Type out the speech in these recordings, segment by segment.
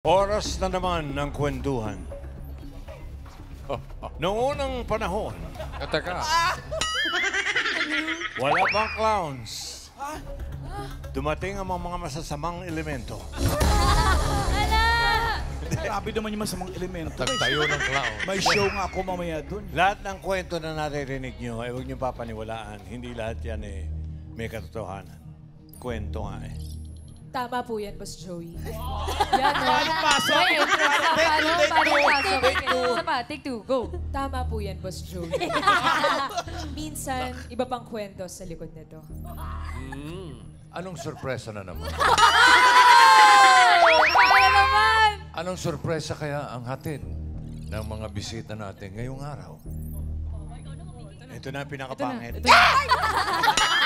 Oras na naman ng kwentuhan. Noong unang panahon, Teka. wala pang clowns. Dumating ang mga masasamang elemento. Grabe naman yung masamang elemento. Tagtayo ng clown. May show nga ako mamaya dun. Lahat ng kwento na naririnig nyo, huwag nyo papaniwalaan. Hindi lahat yan may katotohanan. Kwento nga Tama po yan, Boss Joey. Yan, paano pasok? May entrance na. Paano pasok? Take two. Isa pa, take two, go. Tama po yan, Boss Joey. Minsan, iba pang kwento sa likod nito. Anong sorpresa na naman? Kaya naman! Anong sorpresa kaya ang hatid ng mga bisita natin ngayong araw? Ito na ang pinakapangit.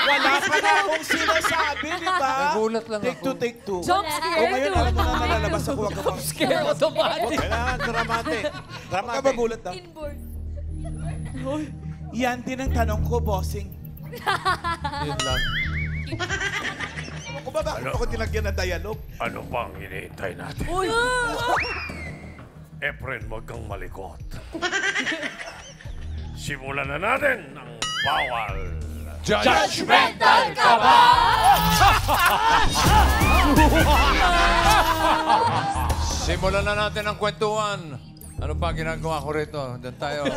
Wala pa na akong sinasabi, di ba? Nagulat lang Take ako. two, take two. Jump O scare! ngayon, alam mo na nalalabas ako. Huwag ka pang... Scare automatic. Kailangan dramatic. Huwag ka Dramatic. magulat daw. Inboard. Yan din ang tanong ko, bossing. Yun lang. Kung ba bakit ako nilagyan ng dialogue? Ano pang iniintay natin? Uy! Efren, huwag kang malikot. Simulan na natin ang bawal. Judgmental ka ba? Simulan na natin ang kwentuhan. Ano pa ginagawa ko rito? Doon tayo.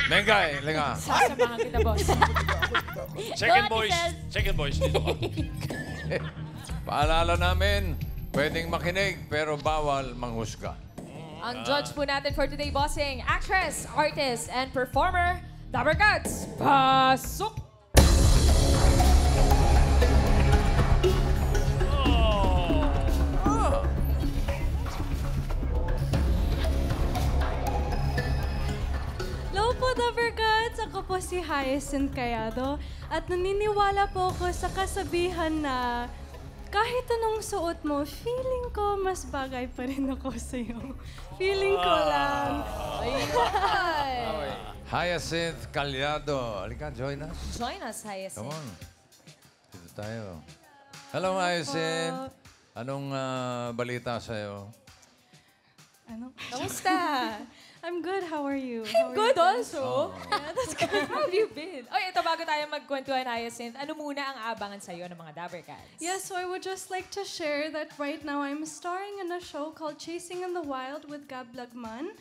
Mengay, linga. Sasamahan kita, Boss. Second boys, dito ka. Paalala namin, pwedeng makinig pero bawal manghusga. Ang judge po natin for today, bossing, actress, artist, and performer, Dabber Cats. Pasok! Hello po, Dabber Cats! Ako po si Hyacinth Cayado at naniniwala po ako sa kasabihan na kahit anong suot mo, feeling ko mas bagay pa rin ako sa'yo. Feeling ko lang. Hyacinth Cayado. Halika, join us. Join us, Hyacinth. Come on. Dito tayo. Hello, Hyacinth. Anong balita sa'yo? Ano? Kamusta? I'm good. How are you? Good also. Yeah, that's good. How have you been? Oy, ito bago tayo magkwentuhan, Hyacinth, ano muna ang aabangan sa'yo ng mga Dabber Cats? Yeah, so I would just like to share that right now I'm starring in a show called Chasing in the Wild with Gab Lagman.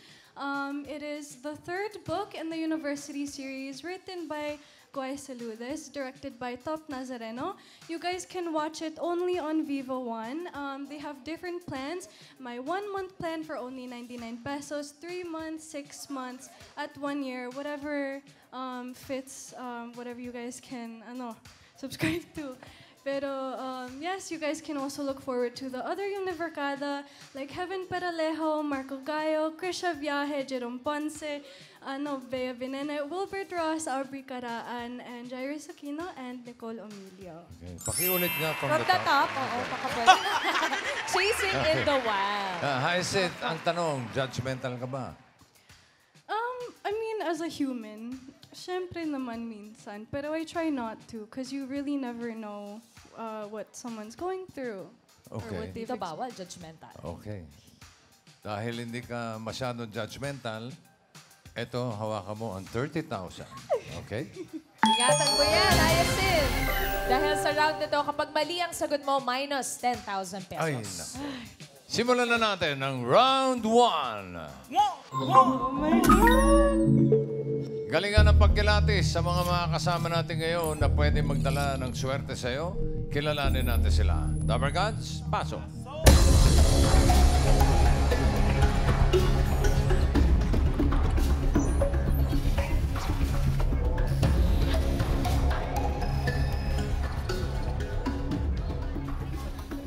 It is the third book in the university series written by Guy Saludes, directed by Top Nazareno. You guys can watch it only on Vivo One. They have different plans. My 1-month plan for only 99 pesos, 3 months, 6 months, at 1 year, whatever fits, whatever you guys can subscribe to. Pero yes, you guys can also look forward to the other Univercada like Heaven Peralejo, Marco Gallo, Krisha Viaje, Jerome Ponce, Bea Venena, Wilbert Ross, Aubrey Caraan, and Jairus Aquino, and Nicole Emilio. Okay. Pakiulit nga from From the the top. top, oo, pakapwede. Chasing in the Wild. Hyacinth, ang tanong, judgmental ka ba? I mean, as a human, syempre naman minsan, pero I try not to, because you really never know what someone's going through. Or Okay. what they've Ito bawal, judgmental. Okay. Dahil hindi ka masyadong judgmental, eto, hawakan mo ang 30,000. Okay? Ingatan mo yan, Hyacinth. Dahil sa round na to, kapag mali ang sagot mo, minus 10,000 pesos. Ay, naku. Simulan na natin ang round 1. Oh my God! Galingan ng pagkilatis sa mga kasama natin ngayon na pwede magdala ng swerte sa'yo. Kilalanin natin sila. Dabber Gods, pasok.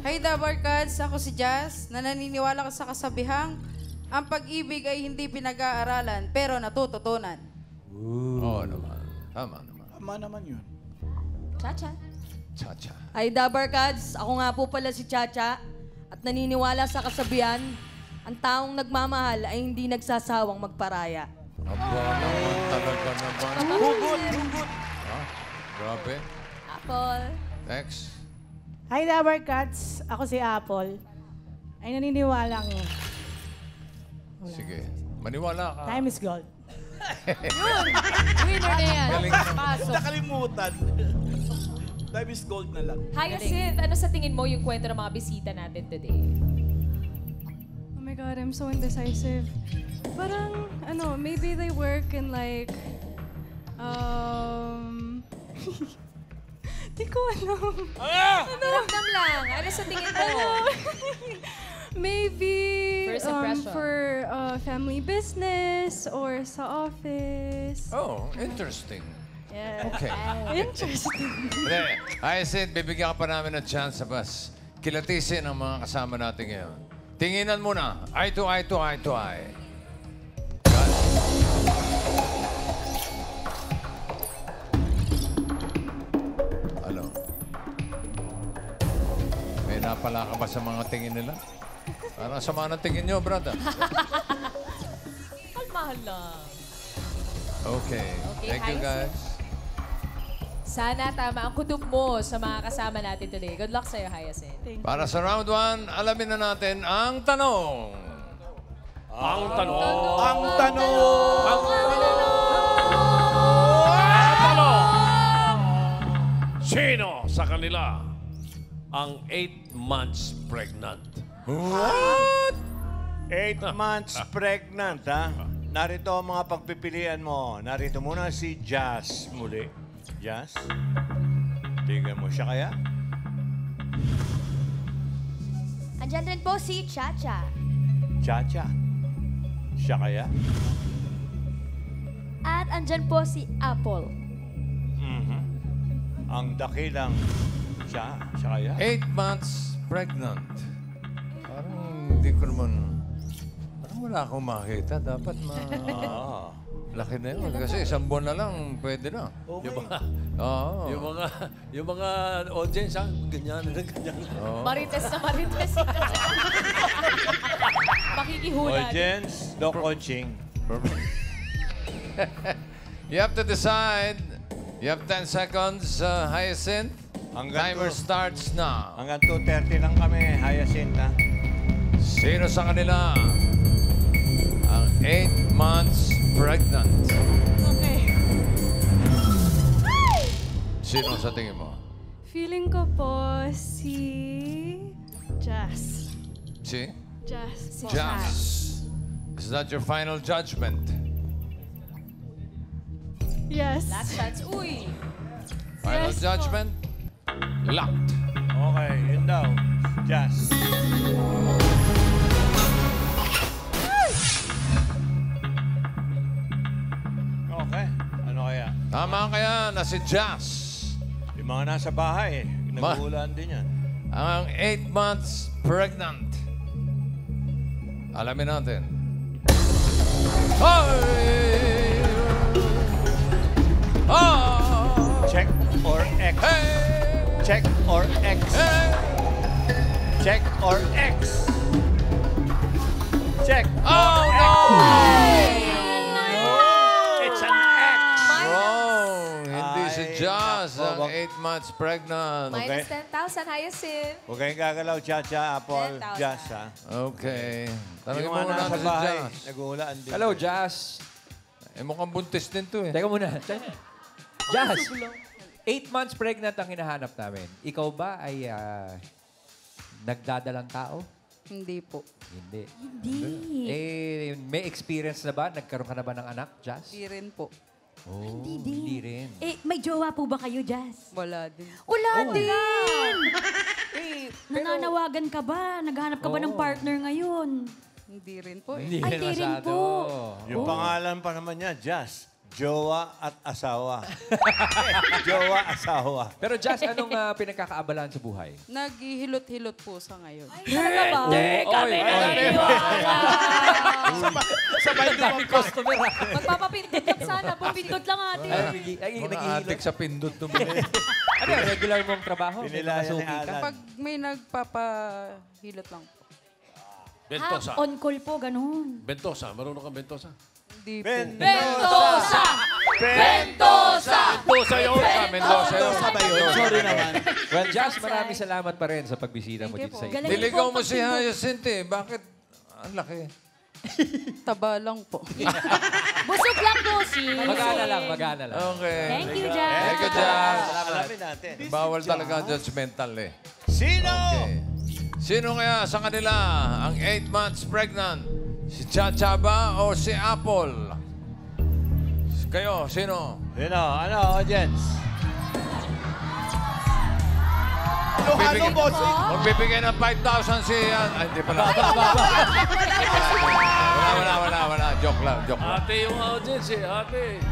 Hey Dabber Cats, ako si Jazz, na naniniwala ka sa kasabihang, ang pag-ibig ay hindi pinag-aaralan, pero natututunan. Oo naman. Tama naman. Tama naman yun. Cha-cha. Cha-cha. Hi, Dabber Cats. Ako nga po pala si Chacha. At naniniwala sa kasabihan, ang taong nagmamahal ay hindi nagsasawang magparaya. Aba naman talaga naman. Hugot, hugot. Ha? Grabe. Apple. Next. Hi, Dabber Cats. Ako si Apple. ay naniniwalang Sige. Maniwala ka. time is gold. Winner na yan. Galing ka. Pasok. Nakalimutan. Time is gold na lang. Hyacinth, ano sa tingin mo yung kwento ng mga bisita natin today? Oh my God, I'm so indecisive. Parang, maybe they work in like, di ko alam. Ramdam lang. Ano sa tingin mo? Maybe First impression. for family business or sa office. Oh, interesting. Yeah. Okay. Interesting. Hindi. Hyacinth, bibigyan ka pa namin ng chance sa bus. Kilatisin ang mga kasama natin ngayon. Tinginan muna. Eye to eye to eye to eye. Yan. Ano? May napala ka ba sa mga tingin nila? Parang sama ng tingin nyo, brother. Kalmahan lang. Okay. Okay, Thank you, Hyacinth. guys. Sana tama ang kutob mo sa mga kasama natin today. Good luck sa'yo, Hyacinth. Para sa round 1, alamin na natin ang tanong. Ang tanong. Ang tanong! Sino sa kanila ang 8 months pregnant? 8 months pregnant, ha? Narito ang mga pagpipilian mo. Narito muna si Jazz muli. Jazz? Tingnan mo siya kaya? Andyan rin po si Chacha. Chacha? Siya kaya? At andyan po si Apple. Mhm. Ang dakilang siya kaya? 8 months pregnant. Parang hindi ko naman... Parang wala akong makita. Dapat Ah. laki na yun. Kasi isang buwan na lang, pwede na. Yung mga, Oo. yung mga audience, ha? Ganyan na ganyan. Oo. Marites na marites. Makikihula. Audience, no coaching. You have to decide. You have 10 seconds, Hyacinth. Hanggang Timer to- starts now. Hanggang 2:30 lang kami, Hyacinth, ha? Sino sa kanila ang 8 months pregnant? Okay. Sino sa tingin mo? Feeling ko po si Jazz. Si? Jazz. po. Jazz. Is that your final judgment? Yes. Last chance. Uy! Final Yes po. judgment? Locked. Okay, yun daw. Jazz. Okay, ano kaya? Tama kaya na si Jazz. Yung mga nasa bahay, nag-uulan din yan. Ang 8 months pregnant. Alamin natin. Hey! Oh! Check or X? Hey! Check or X? Hey! Check or X? Check Oh, or no! It's an X! Wrong. Hindi si Ay, Jazz nako, ang wag- 8 months pregnant. Minus 10,000, Hyacinth. Huwag kayong gagalaw, Chacha, Apple, 10,000. Jazz, ha? Okay. Tanongin Yung mo mga muna nasa si bahay, Jazz. nag-uulan din. Hello, Jazz. Eh, mukhang buntis din to eh. Teka muna. Jazz, 8 months pregnant ang hinahanap namin. Ikaw ba ay nagdadalang tao? Hindi po. Hindi. Hindi. Eh, may experience na ba? Nagkaroon ka na ba ng anak, Jazz? Hindi rin po. Oh, Hindi din. hindi rin. Eh, may jowa po ba kayo, Jazz? Wala din. Wala din! Eh, Nananawagan ka ba? Naghanap ka ba ng Oo. partner ngayon? Hindi rin po. Hindi Ay, rin di rin masyado. po. Yung pangalan pa naman niya, Jazz. Jowa at asawa. Jowa, asawa. Pero Jazz, anong pinagkakaabalahan sa buhay? Naghihilot-hilot po sa ngayon. Talaga ba? Kami Sabay Dami customer, ha? Magpapapindot lang sana. Pumindot lang ate. Mga adik sa pindot to mo. Ano, regular mong trabaho? May Pinilayan mga ni suki ka? Alan. Pag may nagpapahilot lang po. Bentosa. On call po, ganun. Bentosa. Marunong kang bentosa? Hindi po. Ben. Bentosa! Mendoza yun. Mendoza yun. Mendoza ba yun? Sorry naman. Well, Jazz, maraming salamat pa rin sa pagbisita mo dito sa Galing Niligaw po mo si Hyacinth eh. Bakit? Ang laki. Taba lang po. Busog lang po si. Magana lang. Okay. Thank you, Jazz. Thank you, Jazz. Alamin natin. Bawal talaga judgmental eh. Sino? Okay. Sino kaya sa kanila ang 8 months pregnant? Si Chacha ba o si Apple? Kayo, sino? Sino? Ano, audience? Ano, bossing? Magbibigay ng 5,000 si... Ay, hindi pala. Wala. Joke lang. Ate yung audience eh, ate.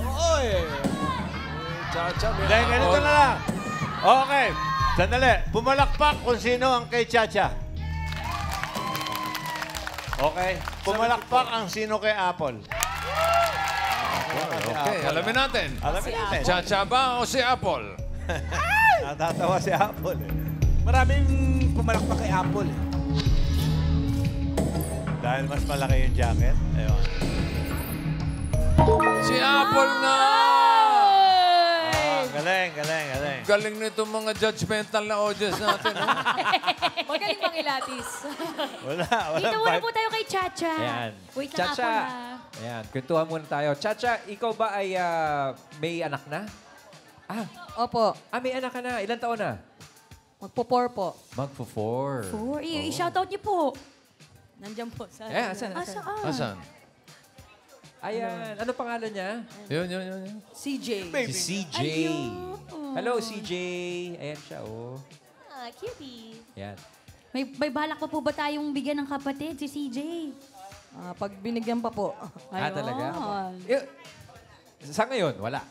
Oo eh. Chacha, may Hindi, ganito na lang. Okay. Sandali. Pumalakpak kung sino ang kay Chacha. Okay. Pumalakpak ang sino kay Apple. Okay, alamin natin. Alamin natin. Chacha ba o si Apple? Natatawa si Apple eh. Maraming pumalakpak kay Apple eh. Dahil mas malaki yung jacket. Ayun. Si Apple nga! Galing. Galing nito mga judgmental na audience natin. Magaling bang ilatis? Wala. Dito muna po tayo kay Chacha. Ayan. Wait lang Chacha. ako na. Ayan, kwentuhan muna tayo. Chacha, ikaw ba ay may anak na? Opo. May anak ka na. Ilan taon na? Magpo-4 po. Magpo-4. I-shoutout niyo po. Nandyan po. Sa Asan? Asan? Ayan. Ano pangalan niya? Yun. CJ. Si CJ. Hello, CJ. Ayan siya, oh. Cutie. Ayan. May balak pa po ba tayong bigyan ng kapatid, si CJ? Pag binigyan pa po. Talaga? Ayun. Sa ngayon, wala.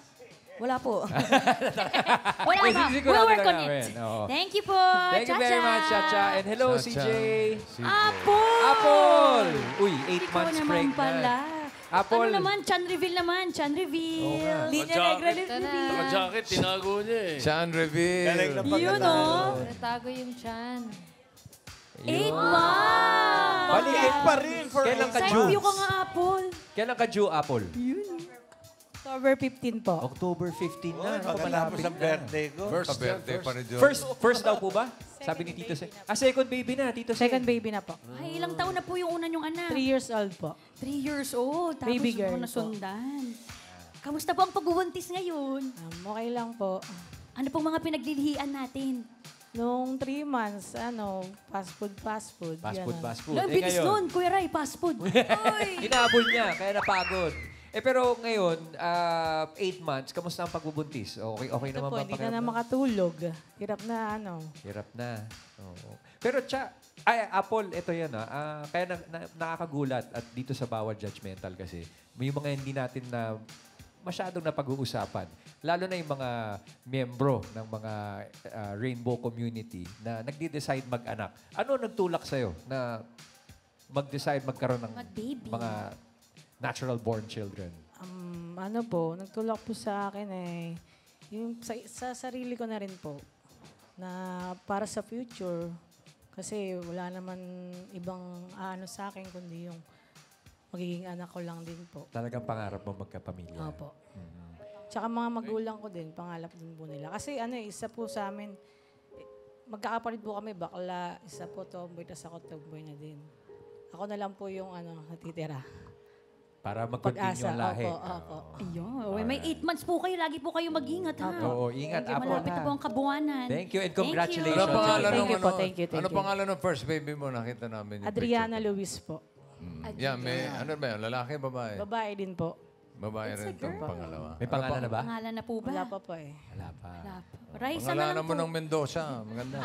Wala po. Wala Eh, pa. sigurado We'll work na on namin. it. Oo. Thank you po, Thank you very much, Chacha. And hello, Chacha. CJ. Apple! Apple! Uy, 8 Ikaw months naman pregnant. pala. Apple. Ano naman? Chan reveal naman. Chan reveal. Linya Negra reveal. Naka-jacket, tinago niya eh. Chan reveal. Galing na pagkatao. Yun, oh. Natago yung chan. 8 months! Balikin pa rin for Kailan ka Side due? view ko nga, Apple. Kailan ka due, Apple? October 15 po. October 15 na. Pagkatapos ng birthday ko. Birthday pa ni John. First daw po ba? Sabi ni Tito Sen. Second baby na, Tito Sen. Second baby na po. Ay, ilang taon na po yung una niyong anak? 3 years old po. 3 years old. Tapos Baby girl mo po. nasundan. Kamusta po ang pagbubuntis ngayon? Okay lang po. Ano pong mga pinaglilihian natin? Nung 3 months, fast food. Fast food. Ang bilis nun, Kuya Ray, fast food. Hinabol niya, kaya napagod. Pero ngayon, 8 months, kamusta ang pagbubuntis? Okay naman ba? Hindi ka na makatulog. Hirap na Hirap na. Oo. Pero Apple, ito yan kaya nakakagulat at dito sa bawat judgmental kasi may mga hindi natin na masyadong napag-uusapan. Lalo na yung mga miyembro ng mga rainbow community na nagde-decide mag-anak. Ano nagtulak sa'yo na mag-decide magkaroon ng Mag-baby. mga natural-born children? Nagtulak po sa akin yung sa sarili ko na rin po na para sa future kasi wala naman ibang sa akin kundi yung magiging anak ko lang din po. Talagang pangarap mo magkapamilya. Opo. Tsaka mga magulang ko din, pangarap din po nila. Kasi isa po sa amin, magkakapalit po kami, bakla, isa po tomboy, tas ako tomboy na din. Ako na lang po yung natitira. Para mag-continue ang lahi. Opo. Ayun. May 8 months po kayo. Lagi po kayo mag-ingat, ha? Oo, ingat, Apple. Malapit na po ang kabuwanan. Thank you and Thank you. congratulations. Ano pangalan Thank ng you po, thank you. Ano pangalan ng first baby mo? Nakita namin yung Adriana picture. Luis po. Yan, ano ba yun? Lalaki, babae? Babae din po. Babae rin itong pangalawa. May pangalan na ba? Pangalan na po ba? Wala pa po eh. Wala pa. Wala po. Raisa na lang Pangalanan mo po. ng Mendoza. Maganda.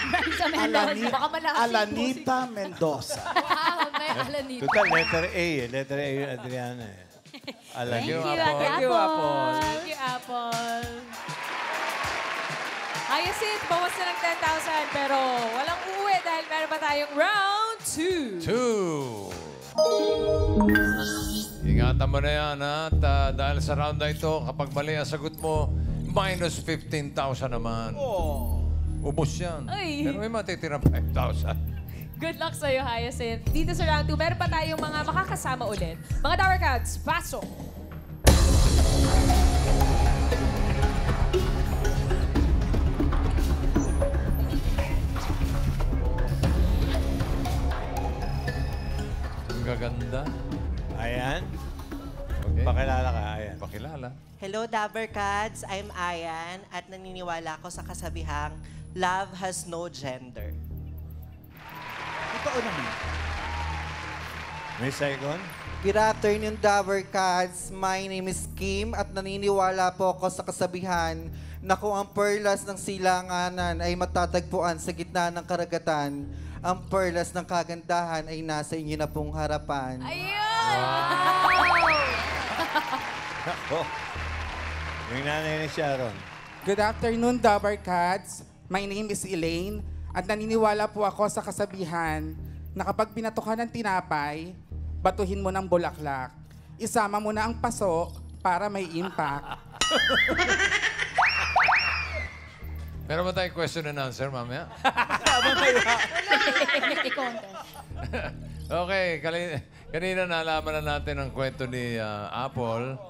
Raisa Mendoza. Baka malaki. Alanita Mendoza. May alanito. Total, letter A eh. Letter A yung Adriana eh. Alam Thank niyo, you, Apple. Ate Thank you, Apple. Apple. Thank you, Apple. Hyacinth, bawas na ng 10,000 pero walang uuwi dahil meron pa tayong round 2. 2. Ingatan mo na yan, ha? At dahil sa round na ito, kapag mali ang sagot mo, minus 15,000 naman. Ubus yan. Ay. Pero may matitirang 5,000. Good luck sa'yo, Hyacinth. Dito sa round 2, meron pa tayong mga makakasama ulit. Mga Tower Cats, pasok! Magaganda. Ayan. Okay. Pakilala ka, ayan. Pakilala. Hello, Dabbercats. I'm Ayan at naniniwala ako sa kasabihang love has no gender. Totoo naman. May second? Good afternoon, Dabbercats. My name is Kim at naniniwala po ako sa kasabihan na kung ang perlas ng silanganan ay matatagpuan sa gitna ng karagatan, ang perlas ng kagandahan ay nasa inyo na pong harapan. Ako. Yung nanay ni Sharon. Good afternoon, Dabbercats. My name is Elaine at naniniwala po ako sa kasabihan na kapag binato ka ng tinapay, batuhin mo ng bulaklak. Isama mo na ang paso para may impact. Meron ba tayong question and answer, mamaya? Okay, kanina nalaman na natin ang kwento ni Apple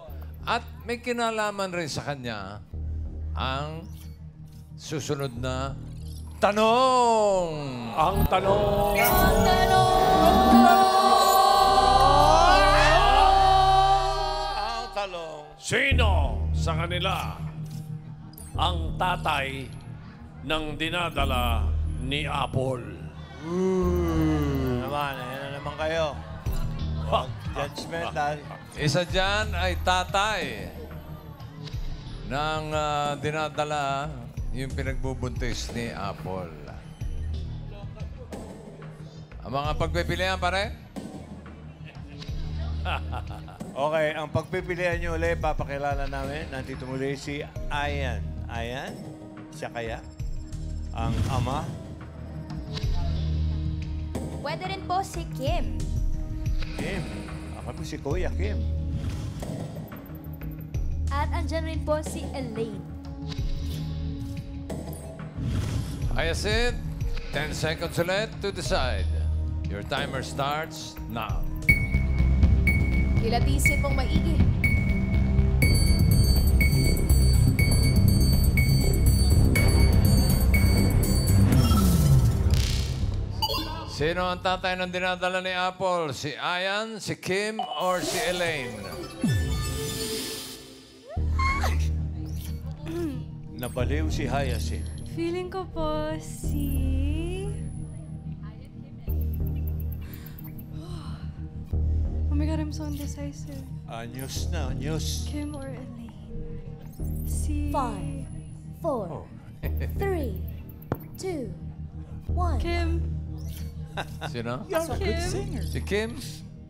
at may kinalaman rin sa kanya ang susunod na tanong. Ang tanong. Ang tanong. Sino sa kanila ang tatay ng dinadala ni Apple? Naman, ayan na naman kayo. Judgmental. Isa dyan ay tatay ng dinadala yung pinagbubuntis ni Apple. Ang mga pagpipilian, pare? Okay, ang pagpipilian nyo ulit, papakilala namin. Nandito muli si Ayan. Ayan? Siya kaya? Ang ama? Pwede rin po si Kim. Kim. Ako po si Kuya Kim. At andyan rin po si Elaine. Hyacinth, 10 seconds ulit to decide. Your timer starts now. Kilatisin mong maigi. Sino ang tatay ng dinadala ni Apple? Si Ayan, si Kim, or si Elaine? Nabaliw si Hyacinth. Feeling ko po si... Oh my God, I'm so indecisive. News na, news. Kim or Elaine? Si... 5, 4, 3, 2, 1. Kim. Sino? You're a good singer. Si Kim?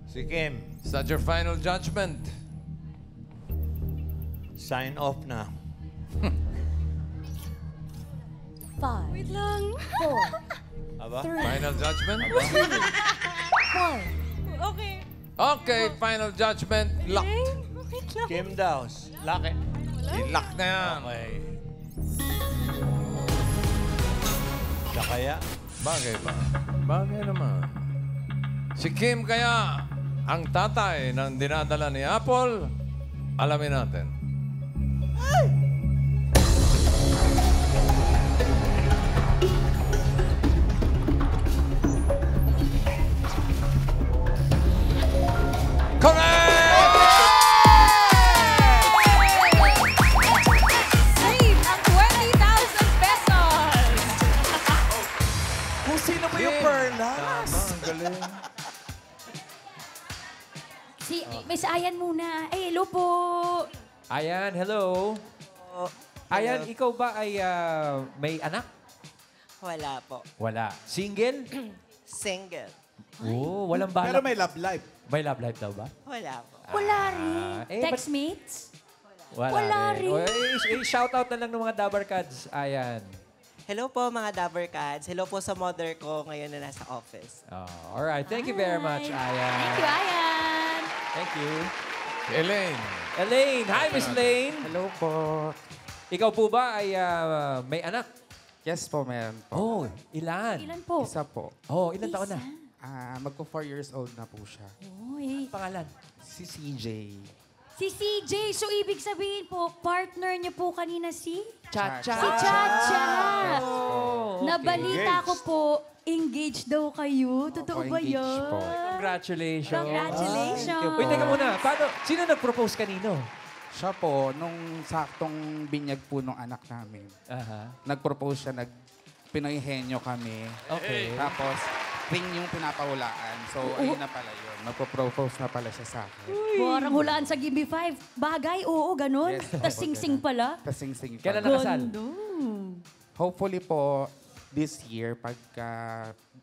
Si Kim. Is that your final judgment? Sign off na. 5, Wait lang. 4, Aba? Final judgment? 1. Okay. Okay, final judgment. Lock. Wait lang. Kim daw. Laki. I-lock na yan. Okay. Siya kaya? Bagay ba? Bagay naman. Si Kim kaya ang tatay ng dinadala ni Apple? Alamin natin. Correct! Save ang 20,000 pesos! Kung sino ba yung perlas? Tama, ang galing. Si Miss Ayan muna. Ay, hello po. Ayan, hello. Ayan, ikaw ba ay may anak? Wala po. Wala. Single? Single. Oo, walang balak. Pero may love life. May love life daw ba? Wala po. Wala rin. ba't- Textmates? Wala rin. O, shoutout na lang ng mga Dabbercats. Ayan. Hello po mga Dabbercats. Hello po sa mother ko ngayon na nasa office. Oh, alright. Thank you very much, Ayan. Thank you, Ayan. Thank you. Elaine. Elaine. Hi, Miss Elaine. Hello po. Ikaw po ba ay may anak? Yes po, meron po. Oh, ilan? Ilan po? Isa po. Oh, ilan taon na? Magpo 4 years old na po siya. Uy. Pangalan? Si CJ. Si CJ. So, ibig sabihin po, partner niyo po kanina si? Cha-cha. Si Chacha. Oh, okay. Nabalita ko po, engaged daw kayo. Totoo ba engaged yan? po. Congratulations. Congratulations. Uy, teka muna. Sino nag-propose kanino? Siya po, nung saktong binyag po nung anak namin, nag-propose siya, Pinoy henyo kami. Okay. Tapos, ring yung pinapahulaan. So, ayun na pala yun. Nagpo-propose na pala siya sa akin. Parang hulaan sa Gimme 5. Bagay, oo, ganun. Yes, Tas sing-sing pala. Kasing-sing Kailan pala. nakasal? Hopefully po, this year, pagka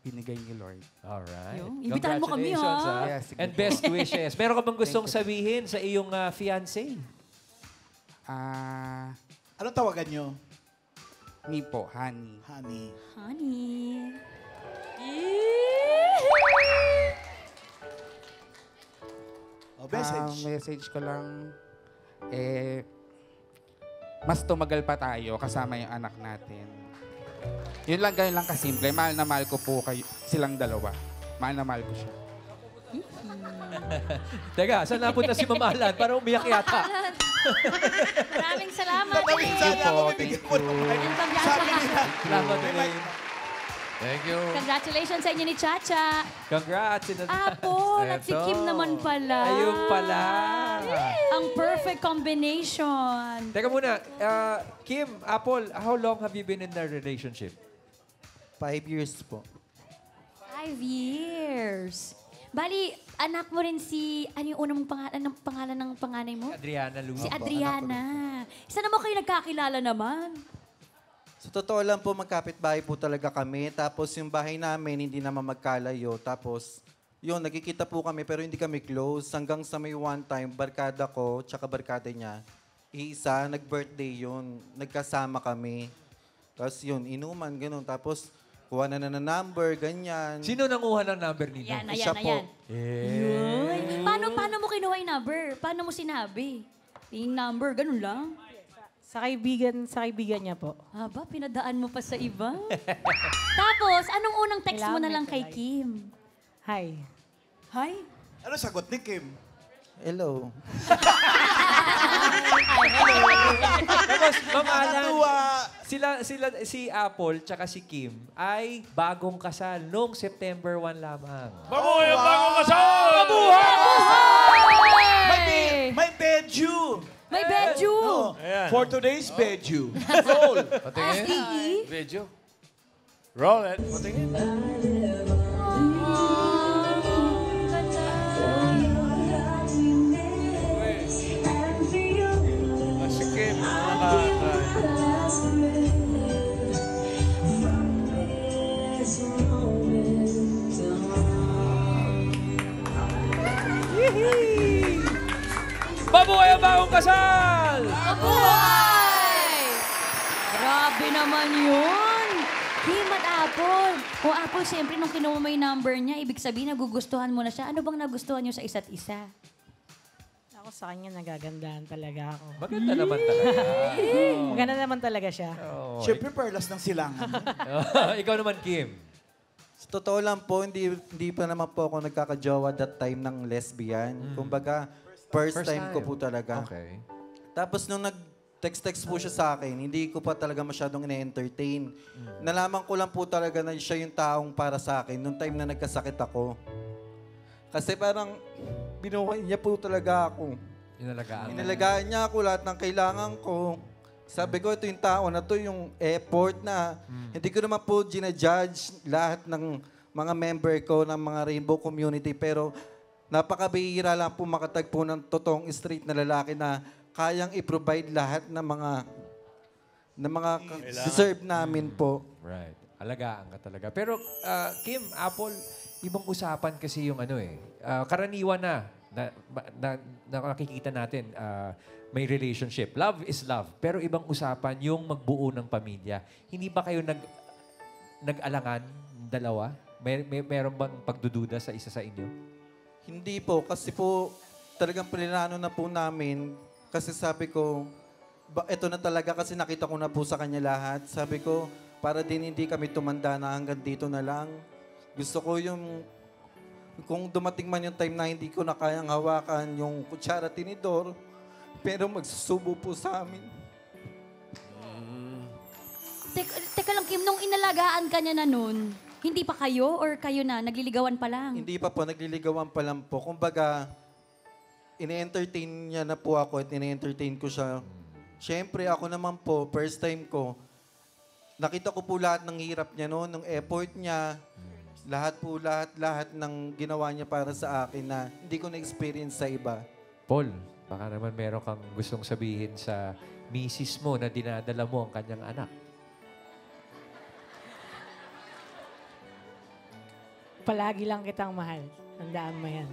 binigay ni Lord. Alright. Yung, imbitahan mo kami, Congratulations, ha? Yes, sige And po. best wishes. Meron ka bang gustong sabihin sa iyong fiancé? Anong tawagan nyo? Me po, honey. Honey. Honey. Message. Message ko lang, mas tumagal pa tayo kasama yung anak natin. Yun lang, ganyan lang kasimple. Mahal na mahal ko po silang dalawa. Mahal na mahal ko siya. Teka, saan napunta si Mamahalan? Parang umiyak yata. Maraming salamat. Thank you po. Thank you. Salamat, Elaine. Thank you. Congratulations sa inyo ni Chacha. Congrats. Apple at si Eto. Kim naman pala. Ayun pala. Ang perfect combination. Teka muna, Kim, Apple, how long have you been in a relationship? 5 years po. 5 years. Bali, anak mo rin si, ano yung unang pangalan ng panganay mo? Adriana Luz. Si Adriana. Isa naman kayo nagkakilala naman. Sa totoo lang po, magkapit-bahay po talaga kami. Tapos yung bahay namin, hindi naman magkalayo. Tapos, yun, nagkikita po kami pero hindi kami close. Hanggang sa may one time, barkada ko, tsaka barkada niya. Isa, nag-birthday yun. Nagkasama kami. Tapos yun, inuman, ganun. Tapos, kuha na number, ganyan. Sino nanguha ng number ninyo? Yan, Siya ayan, po. ayan. Yun. Paano mo kinuha yung number? Paano mo sinabi? Yung number, ganun lang. Sa kaibigan niya po. Aba, pinadaan mo pa sa iba. Tapos, anong unang text mo na lang kay Kim? Hi. Hi? Ano sagot ni Kim? Hello. Tapos, Ma'am Alan, Nakakatuwa. si Apple tsaka si Kim ay bagong kasal noong September 1 lamang. Mabuhay ang bagong kasal! May bedju. May bedju. Ayan. For today's bedju. Roll. Patingin. Video. Roll it. Patingin. Si Kim. Mabuhay ang bagong kasal! Mabuhay! Grabe naman yun. Kim at Apple. O Apple, siyempre, nung kinuha mo yung number niya, ibig sabihin, nagugustuhan mo na siya. Ano bang nagustuhan niyo sa isa't isa? Ako sa kanya nagagandahan talaga ako. Maganda naman talaga. Maganda naman talaga siya. Oh, Siyempre, perlas ng silangan. ikaw naman, Kim. Sa totoo lang po, hindi pa naman po ako nagkakajowa that time ng lesbian. Kumbaga, first time ko po talaga. Okay. Tapos nung nag-text po siya sa akin, hindi ko pa talaga masyadong ina-entertain. Nalaman ko lang po talaga na siya yung taong para sa akin nung time na nagkasakit ako. Kasi parang binuhay niya po talaga ako. Inalagaan. Inalagaan niya ako lahat ng kailangan ko. Sabi ko, ito yung tao na to, yung effort na hindi ko naman po ginajudge lahat ng mga member ko ng mga Rainbow Community. Pero napakabihira lang po makatagpo ng totoong straight na lalaki na kayang i-provide lahat ng mga deserve namin po. Right. Alagaan ka talaga. Pero, Kim, Apple, ibang usapan kasi yung karaniwan na nakikita natin, may relationship. Love is love. Pero ibang usapan yung magbuo ng pamilya. Hindi ba kayo nag-alangan, dalawa? Meron bang pagdududa sa isa sa inyo? Hindi po, kasi po talagang plinano na po namin. Kasi sabi ko, ito na talaga kasi nakita ko na po sa kanya lahat. Sabi ko, para din hindi kami tumanda na hanggang dito na lang. Gusto ko yung, kung dumating man yung time na hindi ko na kayang hawakan yung kutsara tinidor, pero magsusubo po sa amin. Teka lang, Kim, nung inalagaan ka niya na nun, Hindi pa kayo or kayo na? Nagliligawan pa lang? Hindi pa po, nagliligawan pa lang po. Kumbaga, ini-entertain niya na po ako at ini-entertain ko siya. Siyempre, ako naman po, first time ko, nakita ko po lahat ng hirap niya noon, ng effort niya, lahat ng ginawa niya para sa akin na hindi ko na-experience sa iba. Paul, baka naman meron kang gustong sabihin sa misis mo na dinadala mo ang kanyang anak. Palagi lang kitang mahal. Tandaan mo yan.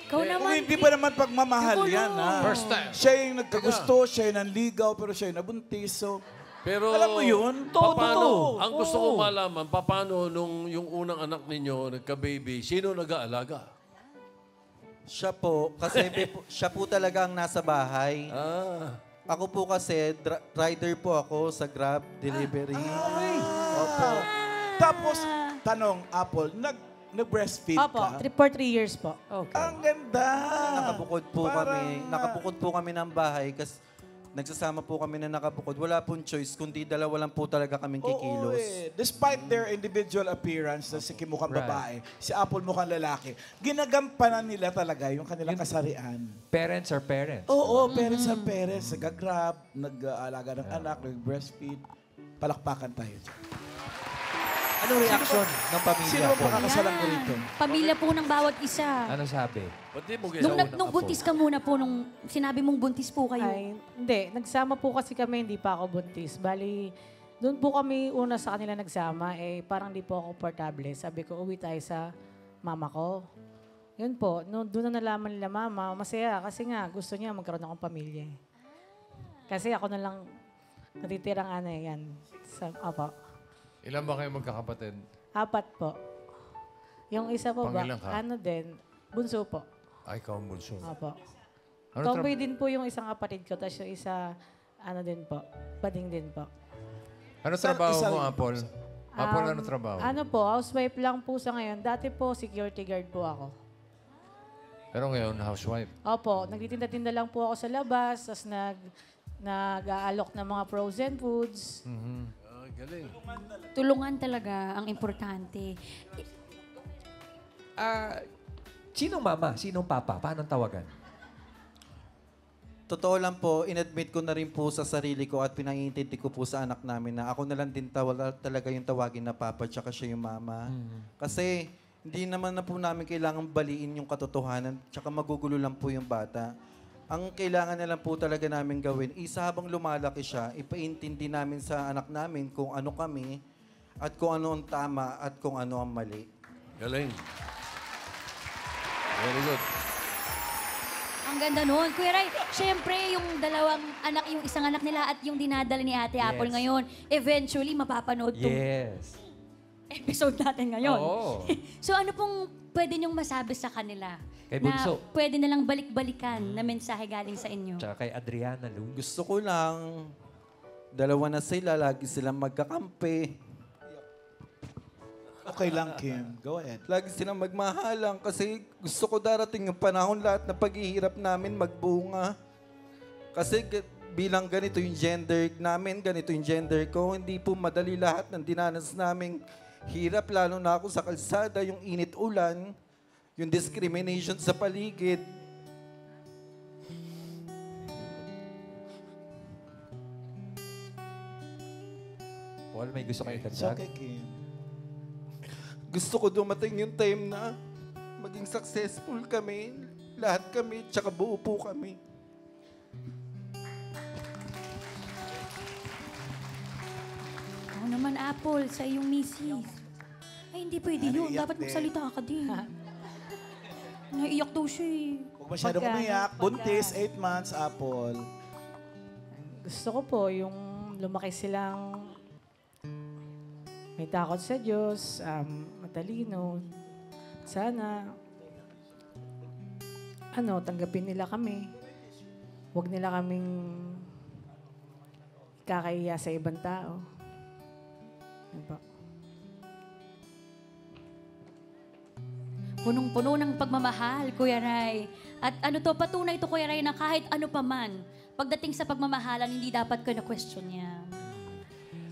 Ikaw Kung naman. hindi pa naman pagmamahal yan, ha? First time. Siya yung nagkagusto, siya yung nanligaw, pero siya yung nabuntis. So, Pero, alam mo yun? paano? Ang gusto kong malaman, paano nung yung unang anak ninyo, nagka-baby, sino nag-aalaga? Siya po, kasi siya po talaga ang nasa bahay. Ako po kasi, rider po ako sa Grab delivery. Opo. Tapos, tanong, Apple, nag-breastfeed Opo, ka? for 3 years po. Ang ganda! Nakabukod po kami ng bahay kasi nagsasama po kami na nakabukod. Wala pong choice, kundi dalawa lang po talaga kaming kikilos. Oo, eh. Despite their individual appearance, na si Kim mukhang babae, si Apple mukhang lalaki, ginagampanan nila talaga yung kanilang kasarian. Parents are parents. Oo, parents are parents. Nag-grab, nag-aalaga ng anak, nag-breastfeed. Palakpakan tayo dyan. Anong reaction ng pamilya Sino po? ang pakakasalan ko rito? Pamilya po ng bawat isa. Ano sabi? Pati mo Nung buntis ka muna po, nung sinabi mong buntis po kayo. Ay, hindi. Nagsama po kasi kami, hindi pa ako buntis. Bali, doon po kami una sa kanila nagsama, parang di po ako komportable. Sabi ko, uwi tayo sa mama ko. Yun po, doon na nalaman nila mama, masaya kasi nga gusto niya magkaroon akong pamilya. Kasi ako na lang natitirang yan. Opo. Ilan ba kayo magkakapatid? 4 po. Yung isa po Pangilan ka? din, bunso po. Ay, ikaw ang bunso. Opo. Ano Tomboy din po yung isang kapatid ko, tapos yung isa, din po, bading din po. Ano trabaho mo, Apple? Apple, ano trabaho? Ano po, housewife lang po sa ngayon. Dati po, security guard po ako. Pero ngayon, housewife. Opo, nagtitinda-tinda lang po ako sa labas, tapos nag-aalok ng mga frozen foods. Galing. Tulungan talaga ang importante. Sinong mama? Sinong papa? Paano tawagan? Totoo lang po, inadmit ko na rin po sa sarili ko at pinangintindi ko po sa anak namin na ako na lang din talaga yung tawagin na papa tsaka siya yung mama. Kasi hindi naman na po namin kailangan baliin yung katotohanan tsaka magugulo lang po yung bata. Ang kailangan na lang po talaga namin gawin, isa habang lumalaki siya, ipaintindi namin sa anak namin kung ano kami at kung ano ang tama at kung ano ang mali. Galing. Very good. Ang ganda nun. Kuya Ray, syempre yung dalawang anak, yung isang anak nila at yung dinadala ni Ate Apple ngayon, eventually mapapanood tong episode natin ngayon. Oo. So ano pong pwede niyong masabi sa kanila? Kay Na Bunso. pwede na lang balik-balikan na mensahe galing sa inyo. Tsaka kay Adriana Lu. Gusto ko lang, dalawa na sila, lagi silang magkakampi. Okay lang, Kim. Go ahead. Lagi silang magmahalang kasi gusto ko darating yung panahon lahat na paghihirap namin magbunga. Kasi bilang ganito yung gender namin, ganito yung gender ko, hindi po madali lahat ng dinanas naming hirap, lalo na ako sa kalsada, yung init ulan, yung discrimination sa paligid. Paul, may gusto kayo It's dagdag? okay, Kim. Gusto ko dumating yung time na maging successful kami, lahat kami, tsaka buo po kami. Oo naman, Apple, sa iyong misis. Ay, hindi pwede yun. Naiiyak Dapat din. magsalita ka din. Naiiyak daw siya eh. Huwag masyadong umiyak. Buntis, 8 months, Apple. Gusto ko po yung lumaki silang may takot sa Diyos, matalino. Sana, tanggapin nila kami. Huwag nila kaming kakahiya sa ibang tao. Ano po? Punong-puno ng pagmamahal, Kuya Ray. At patunay to, Kuya Ray, na kahit ano pa man, pagdating sa pagmamahalan, hindi dapat ko na-question yan.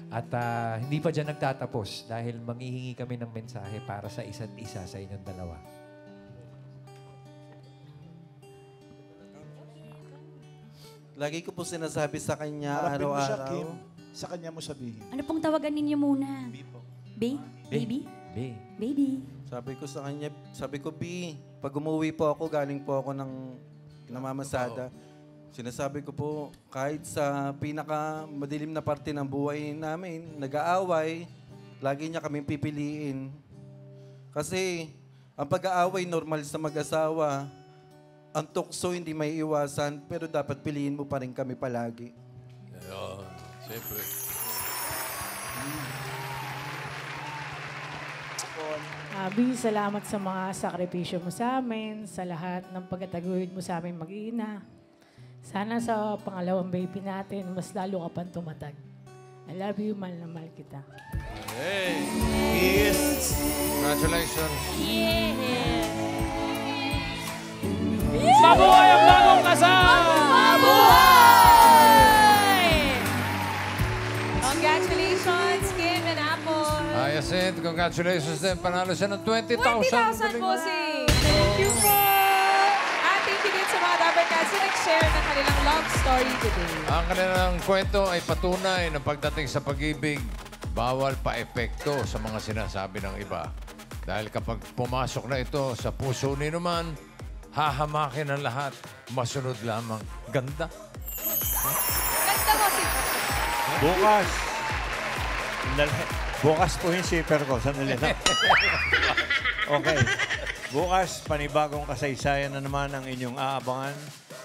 At hindi pa dyan nagtatapos dahil manghihingi kami ng mensahe para sa isa't isa sa inyong dalawa. Lagi ko po sinasabi sa kanya Harapin mo siya, araw-araw. Kim. Sa kanya mo sabihin. Ano pong tawagan ninyo muna? Baby? Baby? Sabi ko sa kanya, sabi ko, B, pag umuwi po ako, galing po ako ng namamasada. Sinasabi ko po, kahit sa pinaka-madilim na parte ng buhay namin, nag-aaway, lagi niya kaming pipiliin. Kasi, ang pag-aaway normal sa mag-asawa, ang tukso hindi may iwasan, pero dapat piliin mo pa rin kami palagi. Oo, siyempre. Abi, salamat sa mga sakripisyo mo sa amin, sa lahat ng pagkataguyod mo sa amin mag-iina. Sana sa pangalawang baby natin, mas lalo ka pang tumatag. I love you, mahal na mahal kita. Hey! Yes! Congratulations. Mabuhay ang bagong kasal! Mabuhay! Congratulations, Kim and Apple. Hyacinth, congratulations din. Panalo siya ng 20,000. 20,000 po si. Thank you po. At thank you din sa mga Dabber Cats na nag-share ng kanilang love story today. Ang kanilang kwento ay patunay na pagdating sa pag-ibig, bawal pa-epekto sa mga sinasabi ng iba. Dahil kapag pumasok na ito sa puso ni naman, hahamakin ang lahat. Masunod lamang. Ganda. Ganda mo si. Bukas po yung zipper ko. Sandali lang. Okay. Bukas, panibagong kasaysayan na naman ang inyong aabangan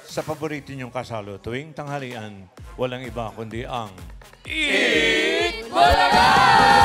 sa paborito ninyong kasalo tuwing tanghalian. Walang iba kundi ang Eat Bulaga!